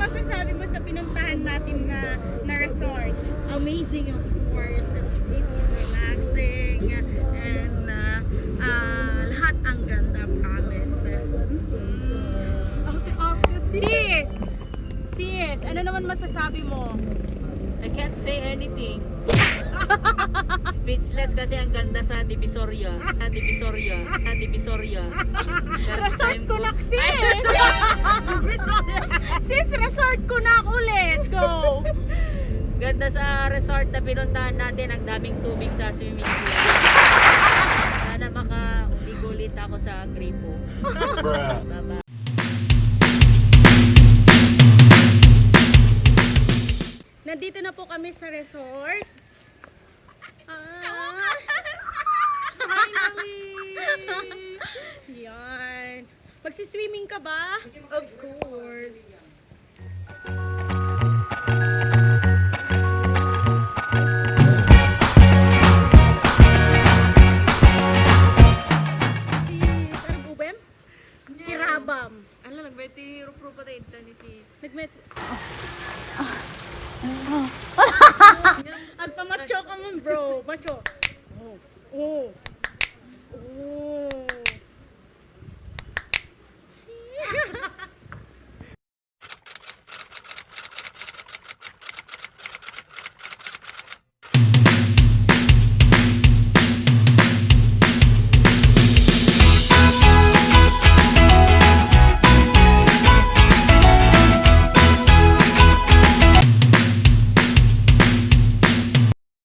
masasabi mo sa pinuntahan natin na resort? Amazing, of course. It's really relaxing and lahat ang ganda, promise. Sis, ano naman masasabi mo? I can't say anything. Speechless kasi ang ganda sa Divisoria. Resort ko na, sis! Sis, resort ko na ulit. Go! Ganda sa resort na pinuntahan natin. Ang daming tubig sa swimming pool. Sana maka-ulit ako sa gripo. Bye-bye. Nandito na po kami sa resort. Finally! Yan. Magsiswimming ka ba? Of course. Ano po ba? Kirabam. Ala, nagbeti rupo-rupo tayo ni sis. Nagmet. Agpamacho ka mo, bro. Macho. Oh. Oh. Oh.